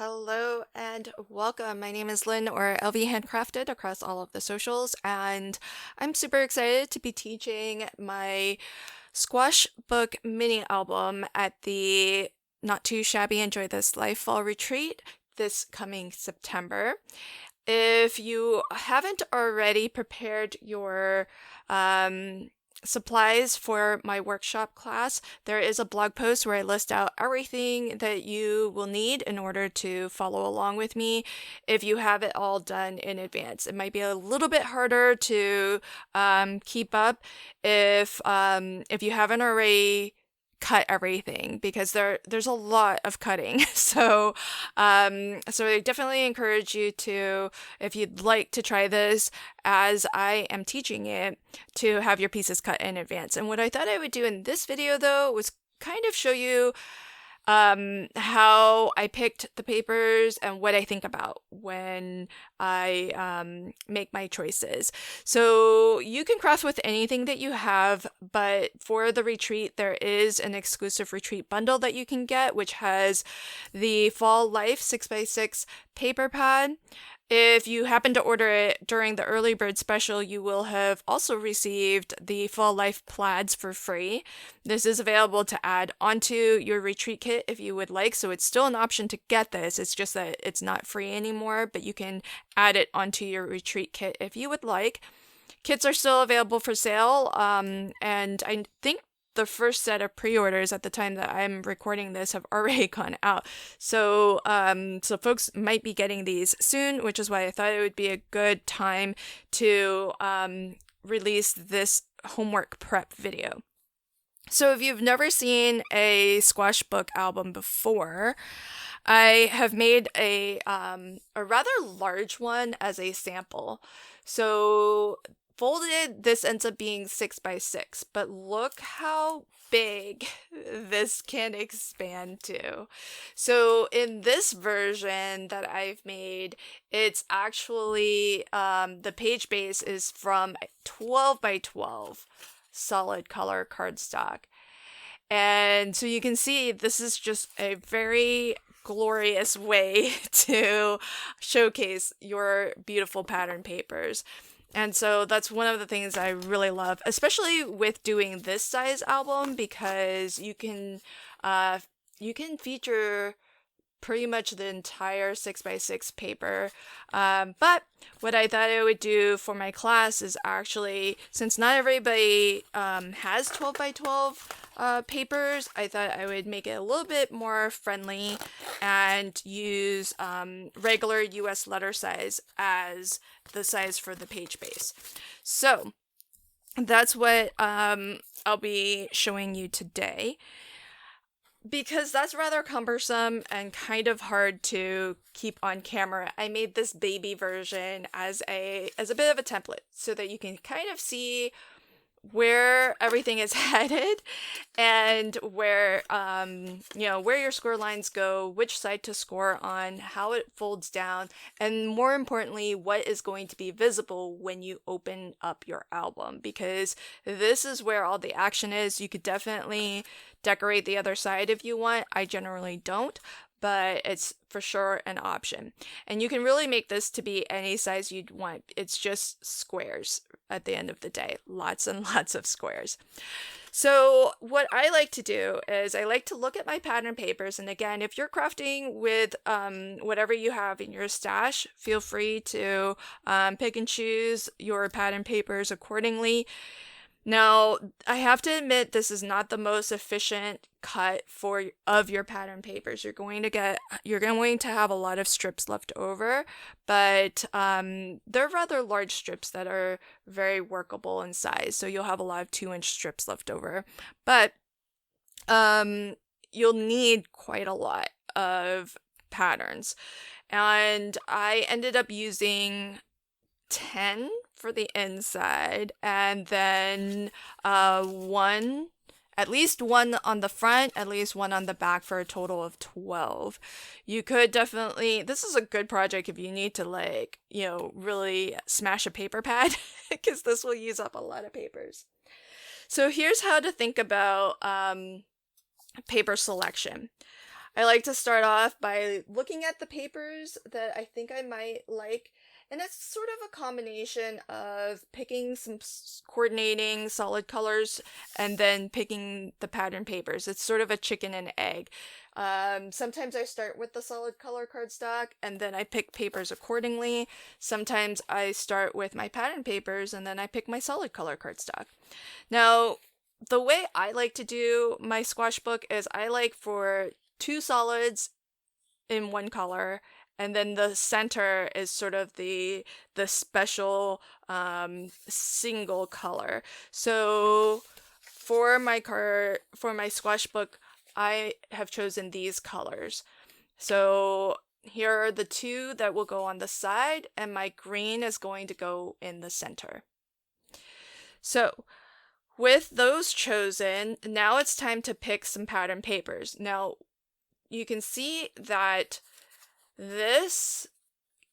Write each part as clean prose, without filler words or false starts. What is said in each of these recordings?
Hello and welcome. My name is Lynn, or LV Handcrafted, across all of the socials, and I'm super excited to be teaching my squash book mini album at the Not Too Shabby Enjoy This Life Fall Retreat this coming September. If you haven't already prepared your supplies for my workshop class, there is a blog post where I list out everything that you will need in order to follow along with me if you have it all done in advance. It might be a little bit harder to keep up if you haven't already cut everything, because there's a lot of cutting. So I definitely encourage you to, if you'd like to try this as I am teaching it, to have your pieces cut in advance. And what I thought I would do in this video, though, was kind of show you how I picked the papers and what I think about when I make my choices. So you can craft with anything that you have, but for the retreat, there is an exclusive retreat bundle that you can get, which has the Fall Life 6x6 paper pad. If you happen to order it during the early bird special, you will have also received the Fall Life plaids for free. This is available to add onto your retreat kit if you would like, so it's still an option to get this. It's just that it's not free anymore, but you can add it onto your retreat kit if you would like. Kits are still available for sale, and I think the first set of pre-orders at the time that I'm recording this have already gone out. So folks might be getting these soon, which is why I thought it would be a good time to release this homework prep video. So if you've never seen a squash book album before, I have made a rather large one as a sample. So folded, this ends up being 6x6, but look how big this can expand to. So in this version that I've made, it's actually, the page base is from 12x12 solid color cardstock. And so you can see this is just a very glorious way to showcase your beautiful pattern papers. And so that's one of the things I really love, especially with doing this size album, because you can feature pretty much the entire 6x6 paper. But what I thought I would do for my class is actually, since not everybody has 12x12 papers, I thought I would make it a little bit more friendly and use regular US letter size as the size for the page base. So that's what I'll be showing you today. Because that's rather cumbersome and kind of hard to keep on camera, I made this baby version as a bit of a template so that you can kind of see where everything is headed and where where your score lines go, which side to score on, how it folds down, and more importantly, what is going to be visible when you open up your album, because this is where all the action is. You could definitely decorate the other side if you want. I generally don't, but it's for sure an option. And you can really make this to be any size you'd want. It's just squares at the end of the day. Lots and lots of squares. So what I like to do is I like to look at my pattern papers. And again, if you're crafting with whatever you have in your stash, feel free to pick and choose your pattern papers accordingly. Now, I have to admit, this is not the most efficient cut of your pattern papers. You're going to have a lot of strips left over, but they're rather large strips that are very workable in size. So you'll have a lot of 2-inch strips left over, but you'll need quite a lot of patterns. And I ended up using 10 for the inside, and then at least one on the front, at least one on the back, for a total of 12. You could definitely, this is a good project if you need to really smash a paper pad, because this will use up a lot of papers. So here's how to think about paper selection. I like to start off by looking at the papers that I think I might like. And it's sort of a combination of picking some coordinating solid colors and then picking the pattern papers. It's sort of a chicken and egg. Sometimes I start with the solid color cardstock and then I pick papers accordingly. Sometimes I start with my pattern papers and then I pick my solid color cardstock. Now, the way I like to do my squash book is I like for 2 solids in one color, and then the center is sort of the special single color. So for my squash book, I have chosen these colors. So here are the 2 that will go on the side, and my green is going to go in the center. So with those chosen, now it's time to pick some pattern papers. Now, you can see that this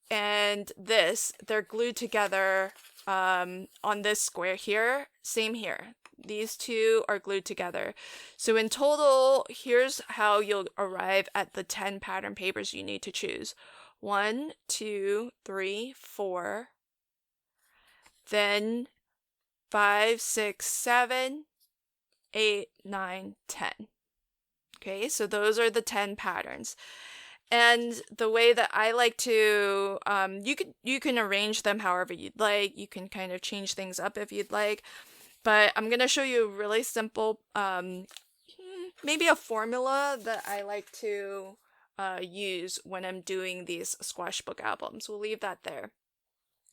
and this, they're glued together on this square here. Same here. These 2 are glued together. So in total, here's how you'll arrive at the 10 pattern papers you need to choose. 1, 2, 3, 4, then 5, 6, 7, 8, 9, 10. Okay, so those are the 10 patterns. And the way that I like to, you can arrange them however you'd like. You can kind of change things up if you'd like. But I'm going to show you a really simple, maybe a formula that I like to use when I'm doing these squash book albums. We'll leave that there.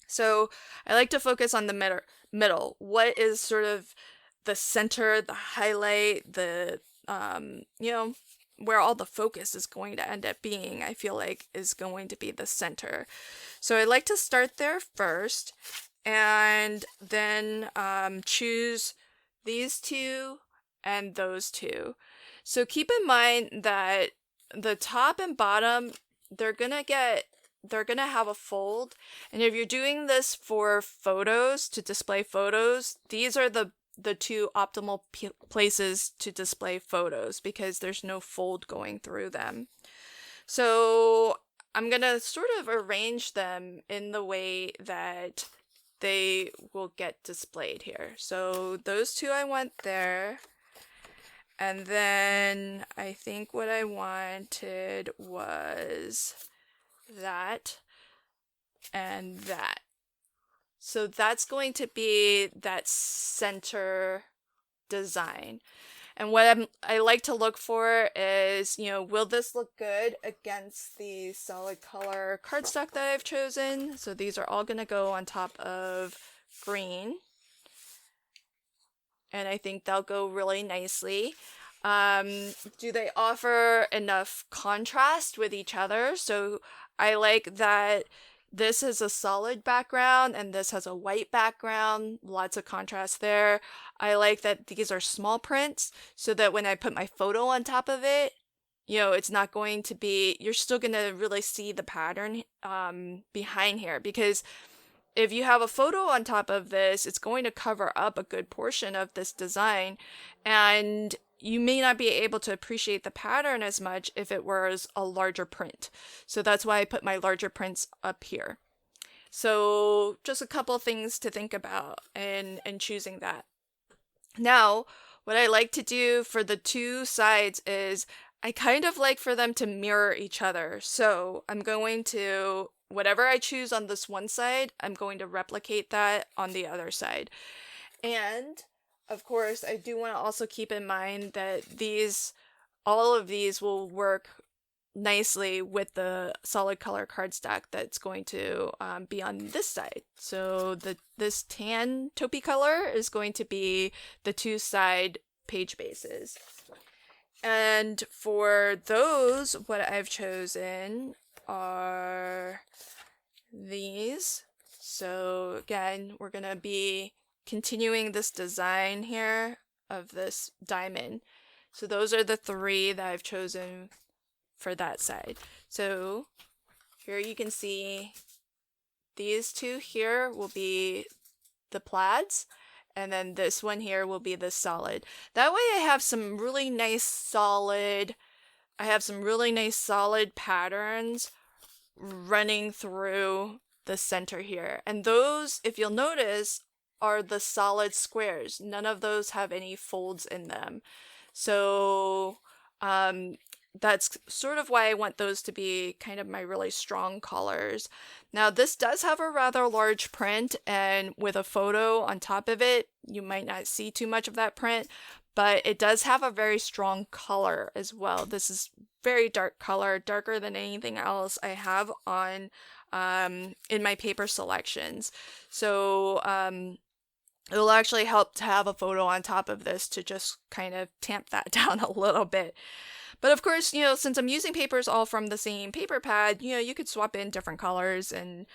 So I like to focus on the middle. What is sort of the center, the highlight, the, where all the focus is going to end up being, I feel like is going to be the center. So I like to start there first and then choose these 2 and those 2. So keep in mind that the top and bottom, they're gonna have a fold, and if you're doing this for photos, to display photos, these are the 2 optimal places to display photos because there's no fold going through them. So I'm gonna sort of arrange them in the way that they will get displayed here. So those 2 I want there. And then I think what I wanted was that and that. So that's going to be that center design. And what I like to look for is, will this look good against the solid color cardstock that I've chosen? So these are all going to go on top of green. And I think they'll go really nicely. Do they offer enough contrast with each other? So I like that this is a solid background and this has a white background, lots of contrast there. I like that these are small prints so that when I put my photo on top of it, it's not going to be, you're still going to really see the pattern behind here, because if you have a photo on top of this, it's going to cover up a good portion of this design, and you may not be able to appreciate the pattern as much if it was a larger print. So that's why I put my larger prints up here. So just a couple things to think about in choosing that. Now, what I like to do for the 2 sides is I kind of like for them to mirror each other. So I'm going to, whatever I choose on this one side, I'm going to replicate that on the other side. And of course, I do want to also keep in mind that all of these will work nicely with the solid color cardstock that's going to be on this side. So this tan taupey color is going to be the 2 side page bases. And for those, what I've chosen are these. So again, we're going to be continuing this design here of this diamond. So those are the 3 that I've chosen for that side. So here you can see these 2 here will be the plaids, and then this one here will be the solid. That way I have some really nice solid I have some really nice solid patterns running through the center here. And those, if you'll notice, are the solid squares. None of those have any folds in them. So that's sort of why I want those to be kind of my really strong colors. Now this does have a rather large print, and with a photo on top of it, you might not see too much of that print, but it does have a very strong color as well. This is very dark color, darker than anything else I have on in my paper selections. So it'll actually help to have a photo on top of this to just kind of tamp that down a little bit. But of course, since I'm using papers all from the same paper pad, you could swap in different colors and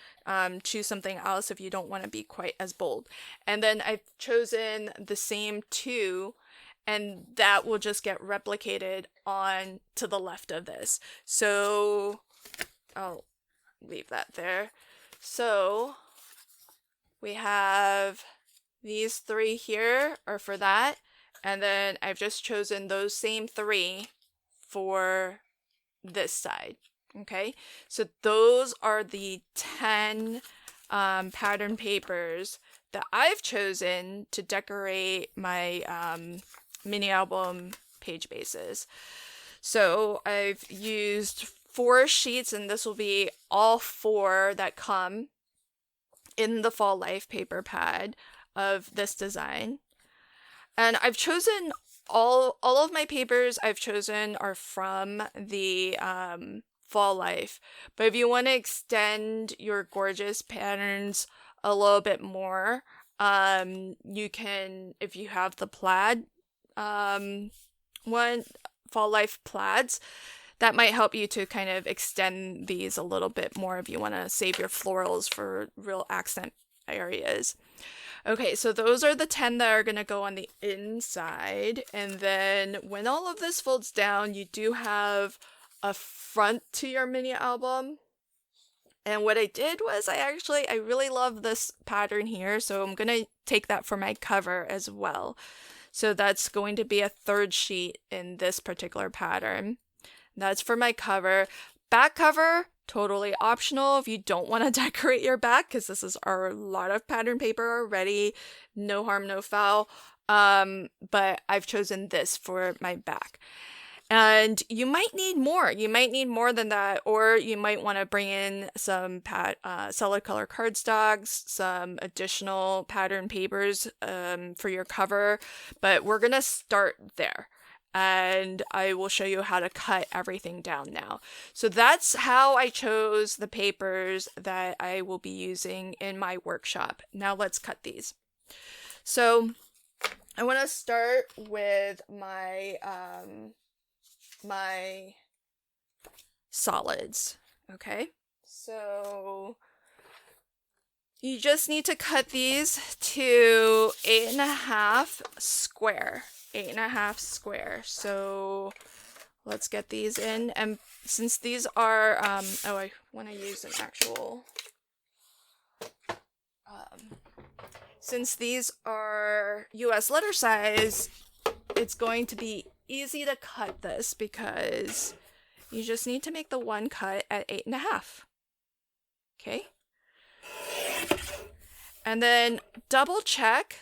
choose something else if you don't want to be quite as bold. And then I've chosen the same two, and that will just get replicated on to the left of this. So I'll leave that there. So we have these three here are for that, and then I've just chosen those same three for this side. Okay, so those are the 10 pattern papers that I've chosen to decorate my mini album page bases. So I've used 4 sheets, and this will be all 4 that come in the Fall Life paper pad of this design. And I've chosen all of my papers I've chosen are from the Fall Life. But if you want to extend your gorgeous patterns a little bit more, you can, if you have the plaid one, Fall Life plaids, that might help you to kind of extend these a little bit more if you want to save your florals for real accent areas. Okay, so those are the 10 that are going to go on the inside. And then when all of this folds down, you do have a front to your mini album. And what I did was I really love this pattern here, so I'm going to take that for my cover as well. So that's going to be a 3rd sheet in this particular pattern. That's for my cover. Back cover, totally optional if you don't want to decorate your back, because this is a lot of pattern paper already. No harm, no foul. But I've chosen this for my back. And you might need more. You might need more than that, or you might want to bring in some solid color cardstocks, some additional pattern papers for your cover. But we're going to start there. And I will show you how to cut everything down now. So that's how I chose the papers that I will be using in my workshop. Now let's cut these. So I want to start with my my solids. Okay, so you just need to cut these to 8.5 square. 8.5 square. So let's get these in. And since these are I want to use an actual since these are US letter size, it's going to be easy to cut this because you just need to make the one cut at 8.5. Okay, and then double check.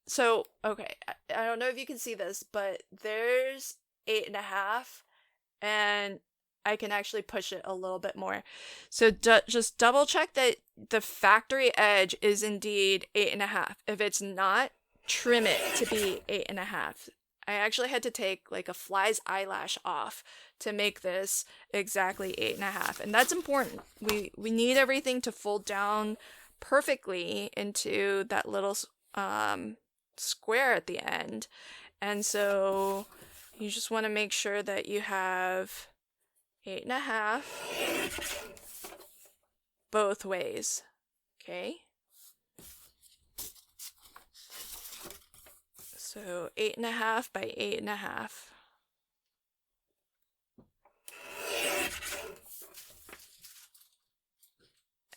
So, okay, I don't know if you can see this, but there's 8.5, and I can actually push it a little bit more. So just double check that the factory edge is indeed 8.5. If it's not, trim it to be 8.5. I actually had to take like a fly's eyelash off to make this exactly 8.5, and that's important. We need everything to fold down perfectly into that little square at the end, and so you just want to make sure that you have 8.5 both ways. Okay, so 8.5 by 8.5.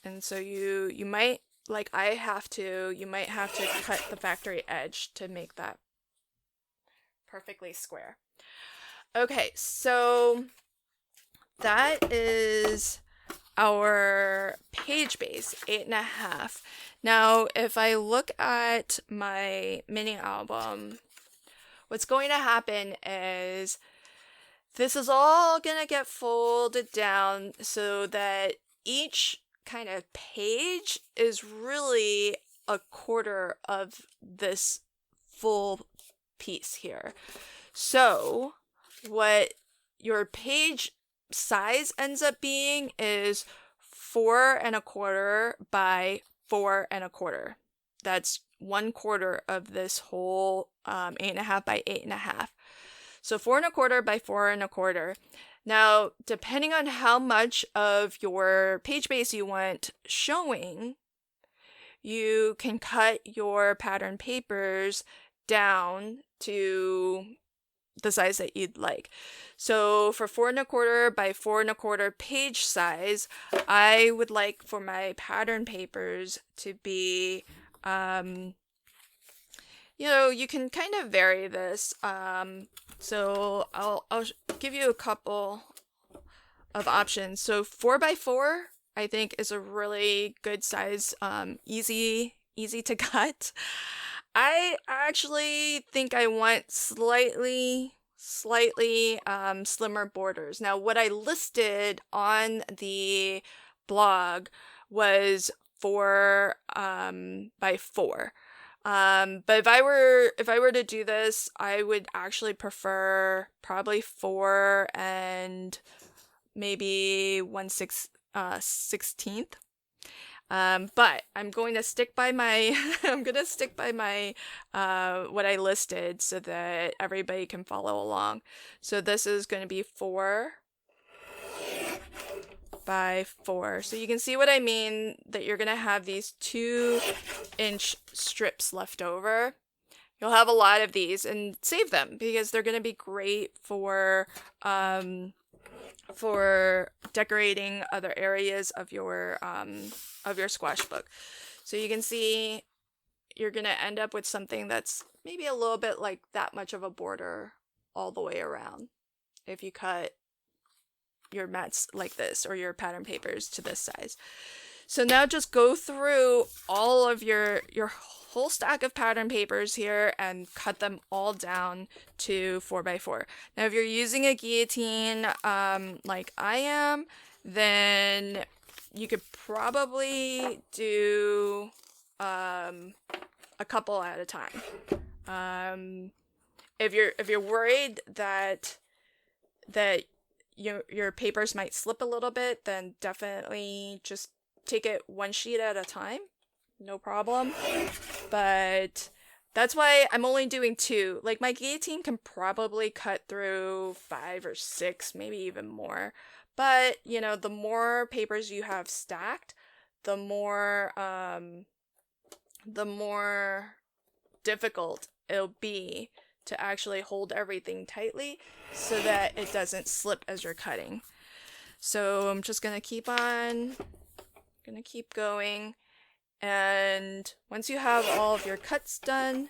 And so you might, like you might have to cut the factory edge to make that perfectly square. Okay, so that is our page base, 8.5. Now, if I look at my mini album, what's going to happen is this is all going to get folded down so that each kind of page is really a quarter of this full piece here. So what your page size ends up being is 4.25 by 4.25. That's 1/4 of this whole 8.5 by 8.5. So 4.25 by 4.25. Now, depending on how much of your page base you want showing, you can cut your pattern papers down to the size that you'd like. So for 4.25 by 4.25 page size, I would like for my pattern papers to be, you can kind of vary this. So I'll give you a couple of options. So 4x4, I think, is a really good size, easy to cut. I actually think I want slightly slimmer borders. Now, what I listed on the blog was 4x4. But if I were to do this, I would actually prefer probably 4 and maybe 1/16th. But I'm going to stick by my what I listed so that everybody can follow along. So this is going to be 4x4. So you can see what I mean, that you're going to have these 2-inch strips left over. You'll have a lot of these, and save them because they're going to be great for decorating other areas of your squash book. So you can see you're going to end up with something that's maybe a little bit like that much of a border all the way around if you cut your mats like this or your pattern papers to this size. So now just go through all of your whole stack of pattern papers here and cut them all down to 4x4. Now if you're using a guillotine like I am, then you could probably do a couple at a time. If you're worried that your papers might slip a little bit, then definitely just take it one sheet at a time. No problem. But that's why I'm only doing 2. Like my guillotine can probably cut through 5 or 6, maybe even more. But, the more papers you have stacked, the more difficult it'll be to actually hold everything tightly so that it doesn't slip as you're cutting. So I'm just gonna keep going, and once you have all of your cuts done,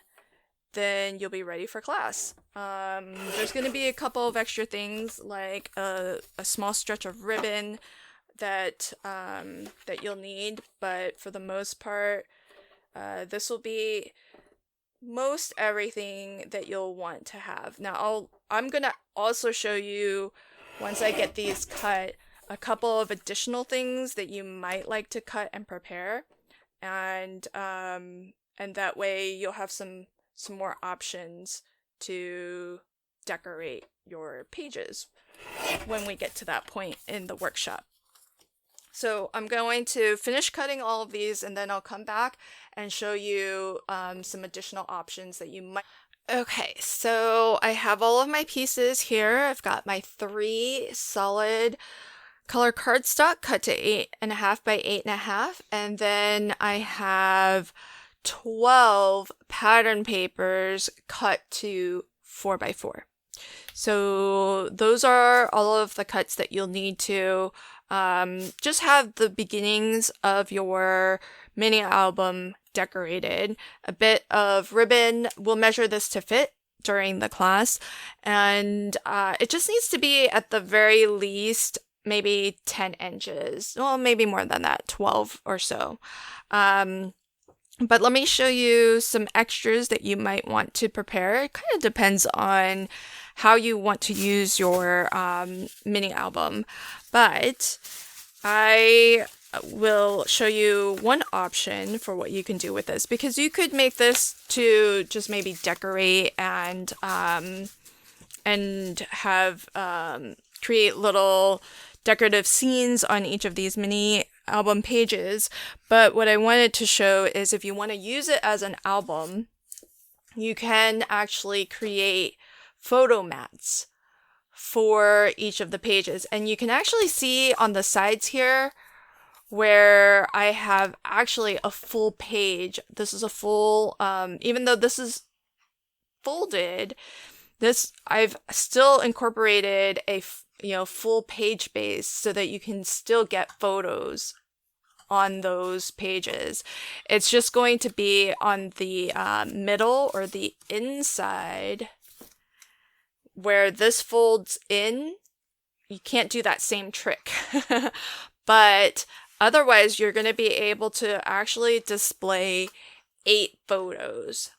then you'll be ready for class. There's gonna be a couple of extra things like a small stretch of ribbon that you'll need, but for the most part, this will be most everything that you'll want to have. Now I'm gonna also show you, once I get these cut, a couple of additional things that you might like to cut and prepare, and that way you'll have some more options to decorate your pages when we get to that point in the workshop. So I'm going to finish cutting all of these, and then I'll come back and show you some additional options that you might. Okay, so I have all of my pieces here. I've got my 3 solid color cardstock cut to 8.5 by 8.5, and then I have 12 pattern papers cut to 4x4. So those are all of the cuts that you'll need to just have the beginnings of your mini album decorated. A bit of ribbon, we'll measure this to fit, during the class. And it just needs to be at the very least maybe 10 inches. Well, maybe more than that, 12 or so. But let me show you some extras that you might want to prepare. It kind of depends on how you want to use your mini album. But I will show you one option for what you can do with this, because you could make this to just maybe decorate and have create little decorative scenes on each of these mini album pages. But what I wanted to show is if you want to use it as an album, you can actually create photo mats for each of the pages. And you can actually see on the sides here where I have actually a full page. This is a full, even though this is folded, I've still incorporated a full page base so that you can still get photos on those pages. It's just going to be on the middle or the inside where this folds in. You can't do that same trick. But otherwise, you're going to be able to actually display 8 photos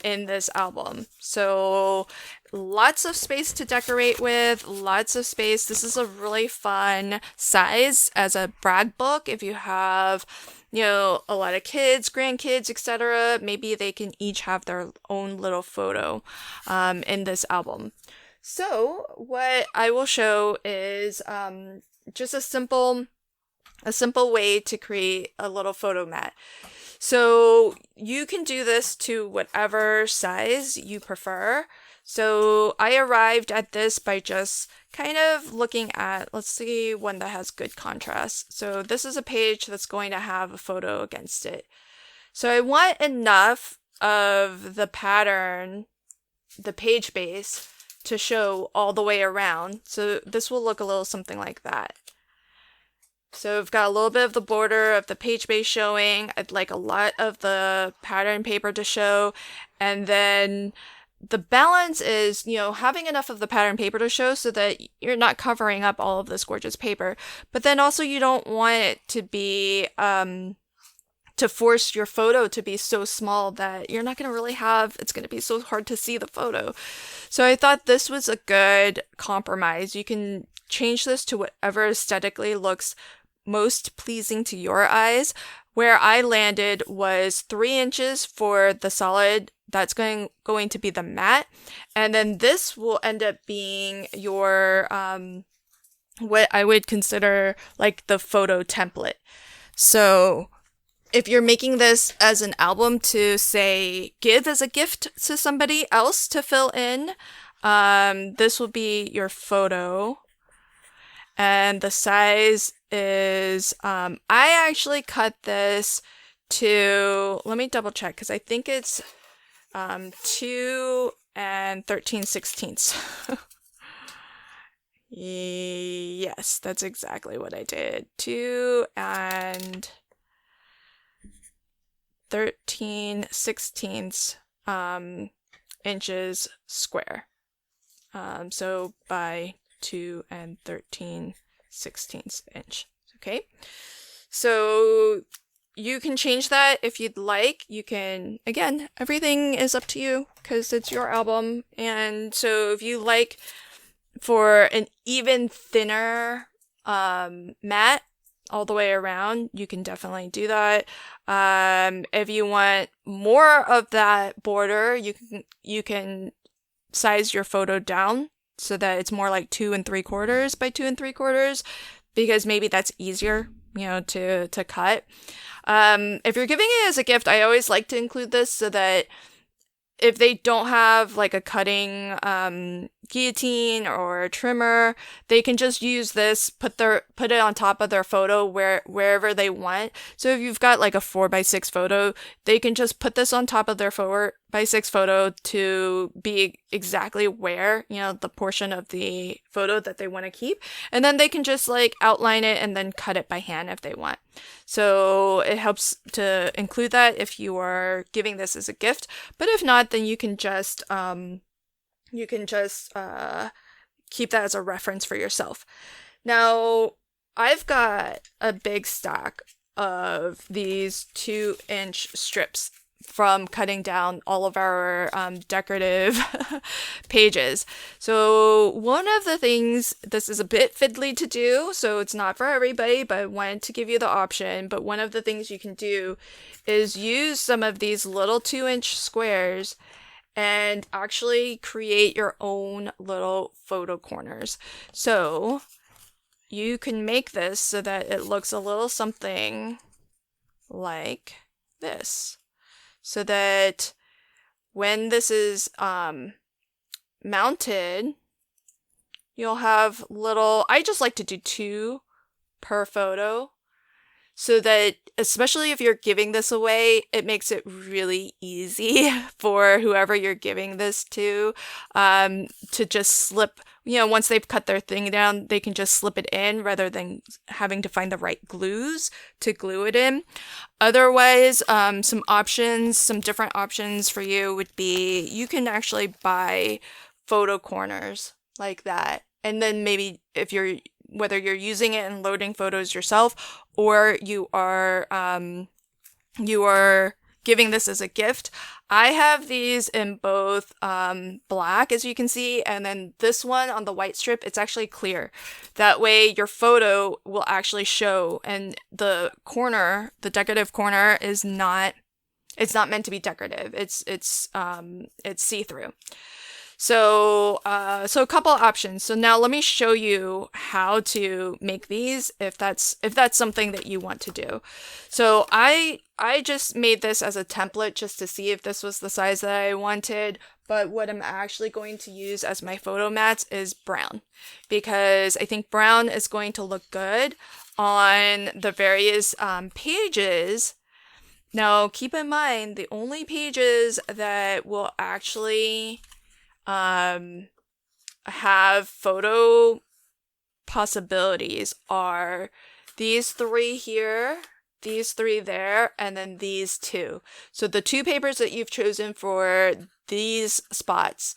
in this album. So lots of space to decorate with, lots of space. This is a really fun size as a brag book. If you have, a lot of kids, grandkids, etc., maybe they can each have their own little photo in this album. So what I will show is just a simple way to create a little photo mat. So you can do this to whatever size you prefer. So I arrived at this by just kind of looking at, let's see, one that has good contrast. So this is a page that's going to have a photo against it. So I want enough of the pattern, the page base, to show all the way around. So this will look a little something like that. So we've got a little bit of the border of the page base showing. I'd like a lot of the pattern paper to show. And then the balance is, having enough of the pattern paper to show so that you're not covering up all of this gorgeous paper. But then also you don't want it to be, to force your photo to be so small that you're not going to really it's going to be so hard to see the photo. So I thought this was a good compromise. You can change this to whatever aesthetically looks most pleasing to your eyes. Where I landed was 3 inches for the solid. That's going to be the mat. And then this will end up being your, what I would consider like the photo template. So if you're making this as an album to, say, give as a gift to somebody else to fill in, this will be your photo. And the size is, I actually cut this to, let me double check, because I think it's 2 13/16. Yes, that's exactly what I did. 2 13/16 inches square. So by 2 13/16 inch. Okay. So you can change that if you'd like. You can, again, everything is up to you because it's your album. And so if you like for an even thinner mat all the way around, you can definitely do that. If you want more of that border, you can size your photo down so that it's more like 2 3/4 by 2 3/4, because maybe that's easier, to cut. If you're giving it as a gift, I always like to include this so that if they don't have like a cutting guillotine or a trimmer, they can just use this, put it on top of their photo wherever they want. So if you've got like a 4x6 photo, they can just put this on top of their by 6 photo to be exactly where, the portion of the photo that they want to keep. And then they can just like outline it and then cut it by hand if they want. So it helps to include that if you are giving this as a gift. But if not, then you can just keep that as a reference for yourself. Now, I've got a big stack of these 2-inch strips from cutting down all of our decorative pages. So one of the things, this is a bit fiddly to do, so it's not for everybody, but I wanted to give you the option. But one of the things you can do is use some of these little 2-inch squares and actually create your own little photo corners. So you can make this so that it looks a little something like this. So that when this is mounted, you'll have little, I just like to do 2 per photo, so that especially if you're giving this away, it makes it really easy for whoever you're giving this to just slip, once they've cut their thing down, they can just slip it in rather than having to find the right glues to glue it in. Otherwise, some different options for you would be, you can actually buy photo corners like that. And then maybe whether you're using it and loading photos yourself, or you are giving this as a gift. I have these in both black, as you can see, and then this one on the white strip, it's actually clear. That way your photo will actually show, and the decorative corner it's not meant to be decorative. It's see-through. So a couple options. So now let me show you how to make these if that's something that you want to do. So I just made this as a template just to see if this was the size that I wanted. But what I'm actually going to use as my photo mats is brown, because I think brown is going to look good on the various pages. Now keep in mind, the only pages that will actually have photo possibilities are these 3 here, these 3 there, and then these 2. So the 2 papers that you've chosen for these spots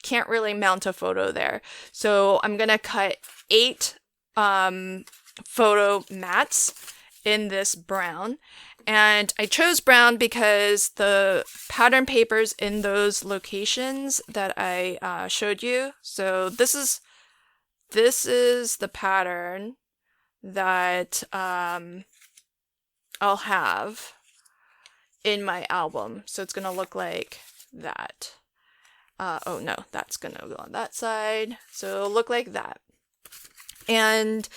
can't really mount a photo there. So I'm gonna cut 8 photo mats in this brown. And I chose brown because the pattern papers in those locations that I showed you. So this is the pattern that I'll have in my album. So it's gonna look like that. Oh no, that's gonna go on that side. So it'll look like that. And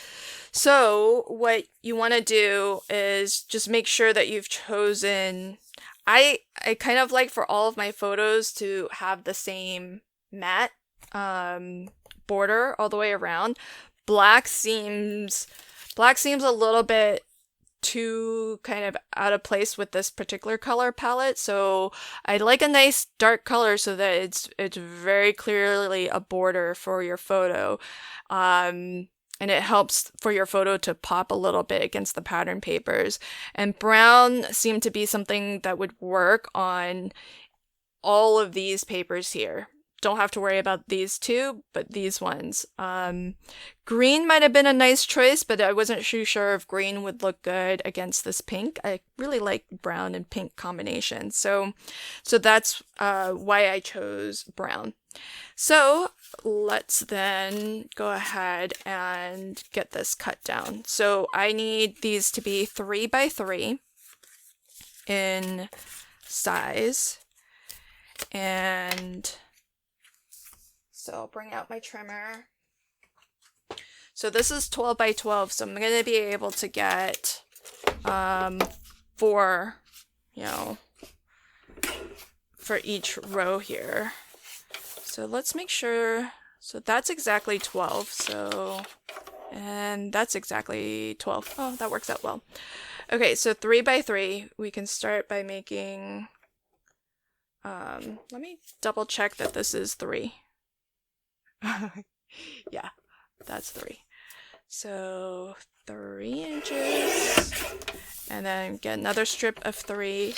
so what you want to do is just make sure that you've chosen, I kind of like for all of my photos to have the same mat border all the way around. Black seems a little bit too kind of out of place with this particular color palette, so I'd like a nice dark color so that it's very clearly a border for your photo. And it helps for your photo to pop a little bit against the pattern papers. And brown seemed to be something that would work on all of these papers here. Don't have to worry about these 2, but these ones. Green might have been a nice choice, but I wasn't too sure if green would look good against this pink. I really like brown and pink combination. So that's why I chose brown. So let's then go ahead and get this cut down. So I need these to be 3 by 3 in size. And so I'll bring out my trimmer. So this is 12 by 12, so I'm going to be able to get 4, for each row here. So let's make sure, so that's exactly 12, and that's exactly 12. Oh, that works out well. Okay, so 3 by 3, we can start by making Let me double check that this is 3. Yeah, that's 3. So 3 inches, and then get another strip of 3.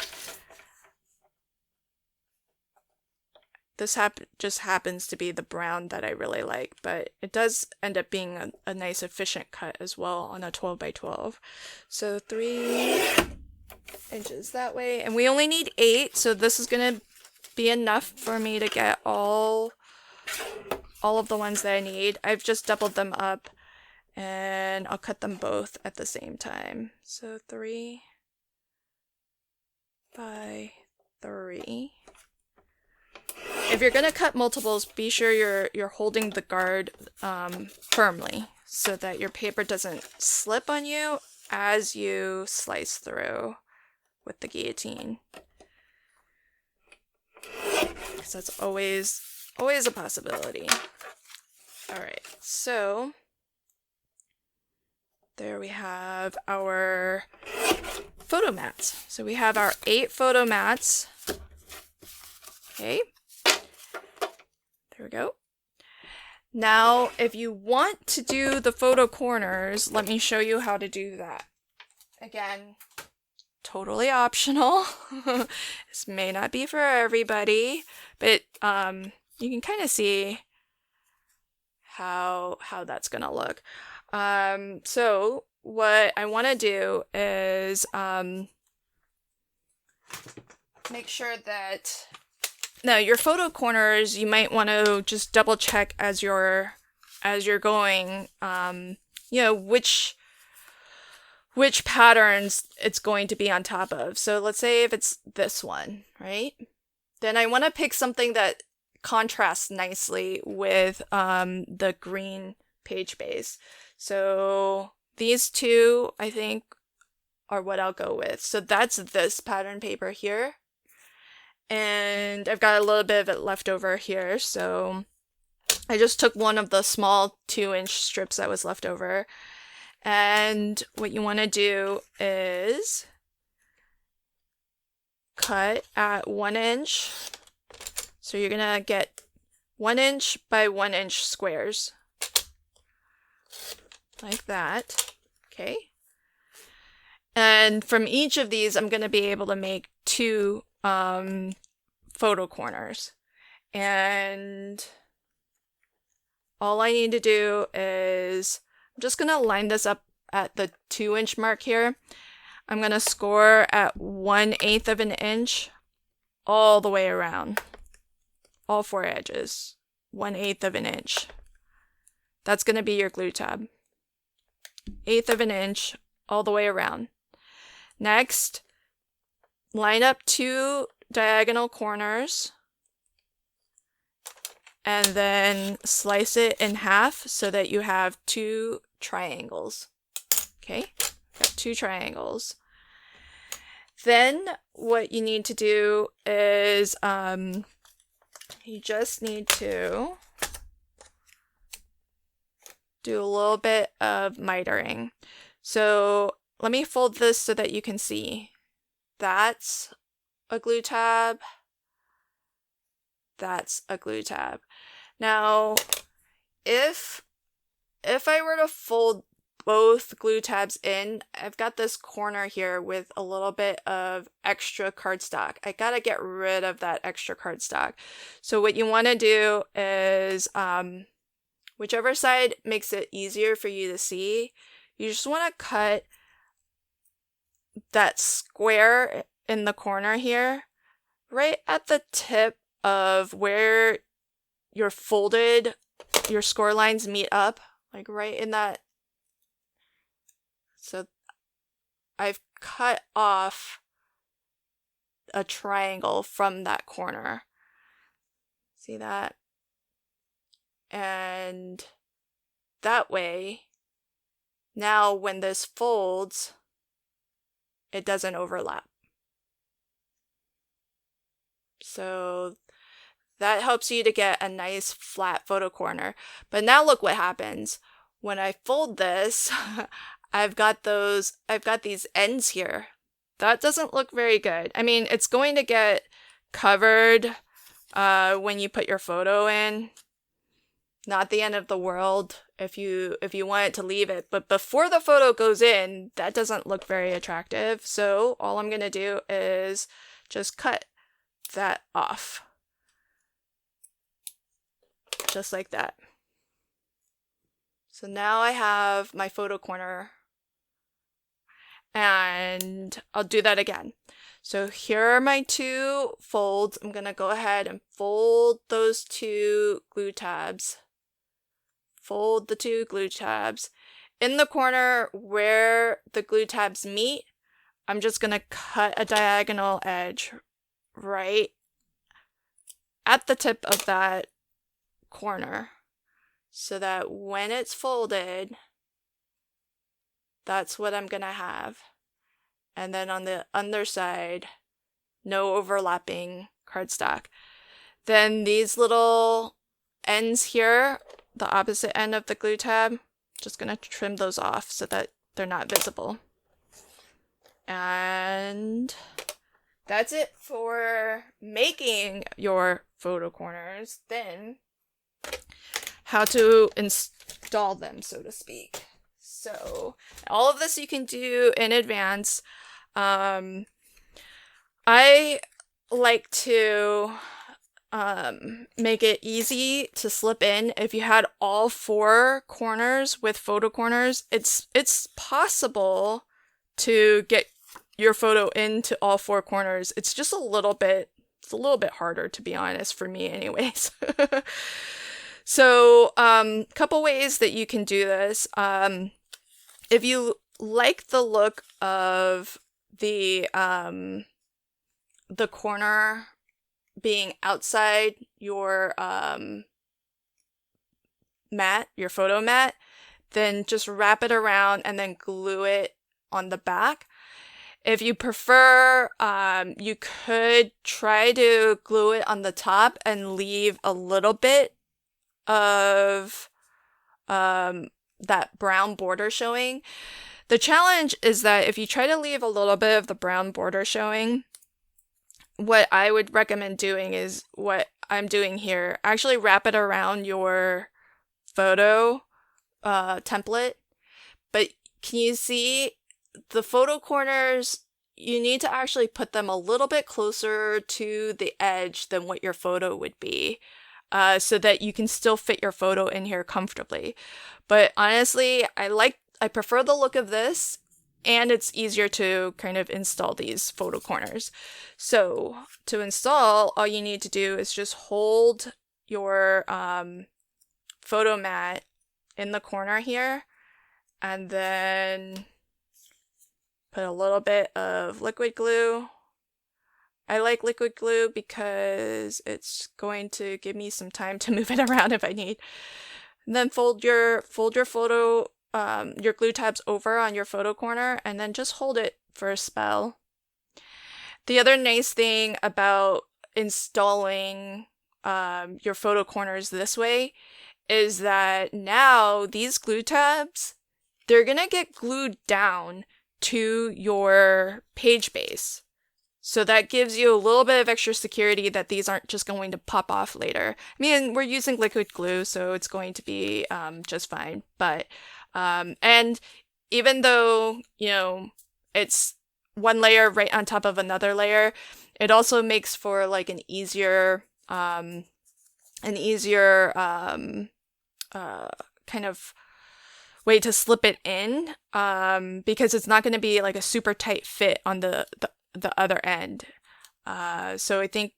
This just happens to be the brown that I really like, but it does end up being a nice efficient cut as well on a 12 by 12. So 3 inches that way, and we only need 8, so this is gonna be enough for me to get all of the ones that I need. I've just doubled them up, and I'll cut them both at the same time. So 3 by 3. If you're gonna cut multiples, be sure you're holding the guard firmly so that your paper doesn't slip on you as you slice through with the guillotine. Because that's always a possibility. Alright, so there we have our photo mats. So we have our 8 photo mats. Okay. There we go. Now, if you want to do the photo corners, let me show you how to do that. Again, totally optional. This may not be for everybody, but you can kind of see how that's gonna look. So what I want to do is make sure that now your photo corners, you might want to just double check as you're going, you know, which patterns it's going to be on top of. So let's say if it's this one, right? Then I want to pick something that contrasts nicely with the green page base. So these 2, I think, are what I'll go with. So that's this pattern paper here. And I've got a little bit of it left over here, so I just took one of the small 2-inch strips that was left over. And what you want to do is cut at 1 inch. So you're gonna get 1 inch by 1 inch squares. Like that. Okay. And from each of these, I'm gonna be able to make 2 photo corners, and all I need to do is I'm just gonna line this up at the 2-inch mark here. I'm gonna score at 1/8 of an inch all the way around, all 4 edges, 1/8 of an inch. That's gonna be your glue tab. 1/8 of an inch all the way around. Next, line up 2 diagonal corners and then slice it in half so that you have 2 triangles. Okay, got 2 triangles. Then what you need to do is you just need to do a little bit of mitering. So let me fold this so that you can see. That's a glue tab. That's a glue tab. Now, if I were to fold both glue tabs in, I've got this corner here with a little bit of extra cardstock. I gotta get rid of that extra cardstock. So what you want to do is, whichever side makes it easier for you to see, you just want to cut that square in the corner here, right at the tip of where your score lines meet up, like right in that. So I've cut off a triangle from that corner. See that? And that way, now when this folds, it doesn't overlap. So that helps you to get a nice flat photo corner. But now look what happens. When I fold this, I've got these ends here. That doesn't look very good. I mean, it's going to get covered when you put your photo in. Not the end of the world if you wanted to leave it, but before the photo goes in, that doesn't look very attractive. So all I'm gonna do is just cut that off. Just like that. So now I have my photo corner, and I'll do that again. So here are my 2 folds. I'm gonna go ahead and fold those 2 glue tabs. Fold the 2 glue tabs. In the corner where the glue tabs meet, I'm just gonna cut a diagonal edge right at the tip of that corner, so that when it's folded, that's what I'm gonna have. And then on the underside, no overlapping cardstock. Then these little ends here, the opposite end of the glue tab, just gonna trim those off so that they're not visible. And that's it for making your photo corners. Then how to install them, so to speak. So all of this you can do in advance. I like to make it easy to slip in. If you had all 4 corners with photo corners, it's possible to get your photo into all 4 corners. It's just a little bit harder, to be honest, for me anyways. So couple ways that you can do this. If you like the look of the corner being outside your mat, your photo mat, then just wrap it around and then glue it on the back. If you prefer, you could try to glue it on the top and leave a little bit of that brown border showing. The challenge is that if you try to leave a little bit of the brown border showing, what I would recommend doing is what I'm doing here. Actually wrap it around your photo template. But can you see the photo corners? You need to actually put them a little bit closer to the edge than what your photo would be, so that you can still fit your photo in here comfortably. But honestly, I prefer the look of this, and it's easier to kind of install these photo corners. So to install, all you need to do is just hold your photo mat in the corner here, and then put a little bit of liquid glue. I like liquid glue because it's going to give me some time to move it around if I need. And then fold your photo, your glue tabs over on your photo corner, and then just hold it for a spell. The other nice thing about installing your photo corners this way is that now these glue tabs, they're gonna get glued down to your page base. So that gives you a little bit of extra security that these aren't just going to pop off later. I mean, we're using liquid glue, so it's going to be just fine. But, and even though, you know, it's one layer right on top of another layer, it also makes for like an easier kind of way to slip it in, because it's not going to be like a super tight fit on the other end. So I think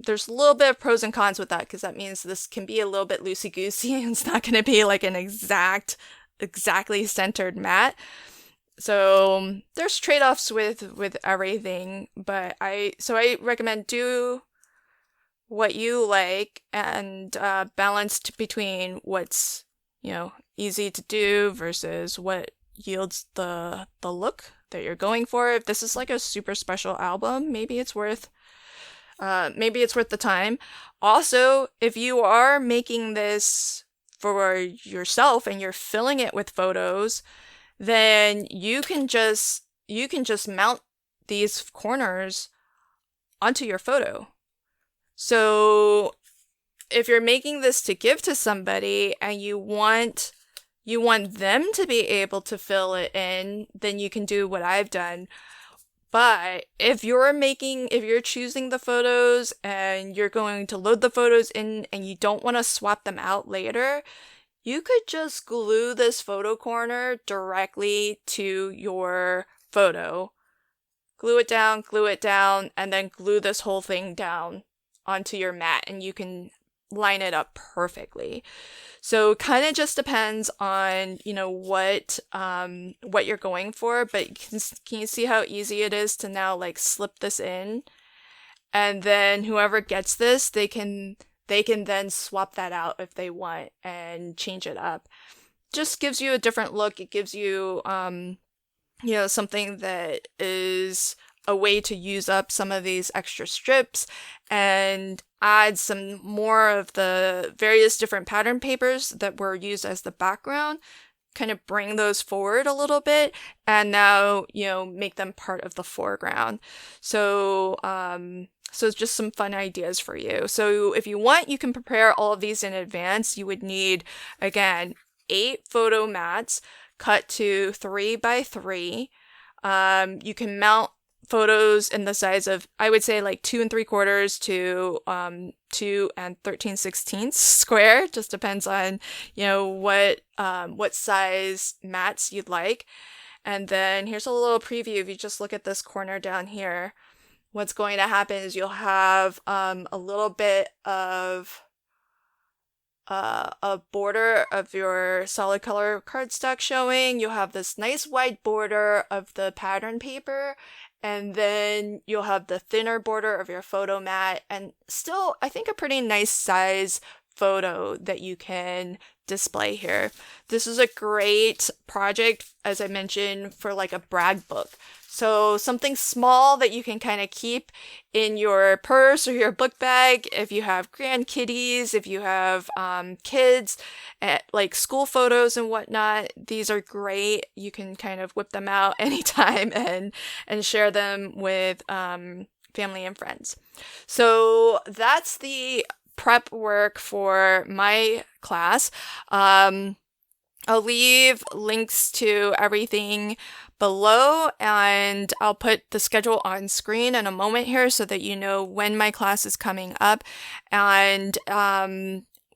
there's a little bit of pros and cons with that, because that means this can be a little bit loosey-goosey and it's not going to be like an exactly centered mat. So there's trade-offs with everything, but I recommend do what you like, and balanced between what's, you know, easy to do versus what yields the look that you're going for. If this is like a super special album, maybe it's worth the time. Also, if you are making this for yourself and you're filling it with photos, then you can just mount these corners onto your photo. So if you're making this to give to somebody and you want them to be able to fill it in, then you can do what I've done. But if you're choosing the photos and you're going to load the photos in and you don't want to swap them out later, you could just glue this photo corner directly to your photo. Glue it down, and then glue this whole thing down onto your mat, and you can line it up perfectly. So it kind of just depends on, what you're going for, but can you see how easy it is to now like slip this in? And then whoever gets this, they can then swap that out if they want and change it up. Just gives you a different look. It gives you something that is a way to use up some of these extra strips and add some more of the various different pattern papers that were used as the background, kind of bring those forward a little bit, and now, make them part of the foreground. So it's just some fun ideas for you. So if you want, you can prepare all of these in advance. You would need, again, 8 photo mats cut to 3 by 3. You can mount photos in the size of, I would say, like 2 3/4 to 2 13/16 square. Just depends on what size mats you'd like. And then here's a little preview. If you just look at this corner down here, what's going to happen is you'll have a little bit of a border of your solid color cardstock showing. You'll have this nice wide border of the pattern paper, and then you'll have the thinner border of your photo mat, and still, I think, a pretty nice size photo that you can display here. This is a great project, as I mentioned, for like a brag book. So something small that you can kind of keep in your purse or your book bag if you have grandkiddies, if you have kids, like school photos and whatnot. These are great. You can kind of whip them out anytime and share them with family and friends. So that's the prep work for my class. I'll leave links to everything below, and I'll put the schedule on screen in a moment here so that you know when my class is coming up, and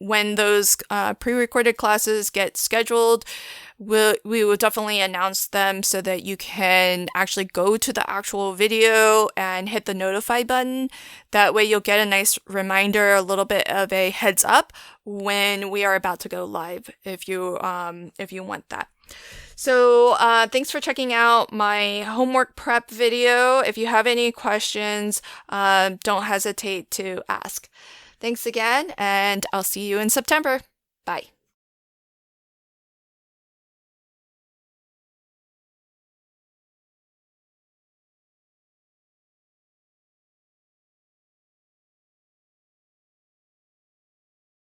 when those pre-recorded classes get scheduled, we will definitely announce them so that you can actually go to the actual video and hit the notify button. That way you'll get a nice reminder, a little bit of a heads up when we are about to go live, if you want that. So thanks for checking out my homework prep video. If you have any questions, don't hesitate to ask. Thanks again, and I'll see you in September. Bye.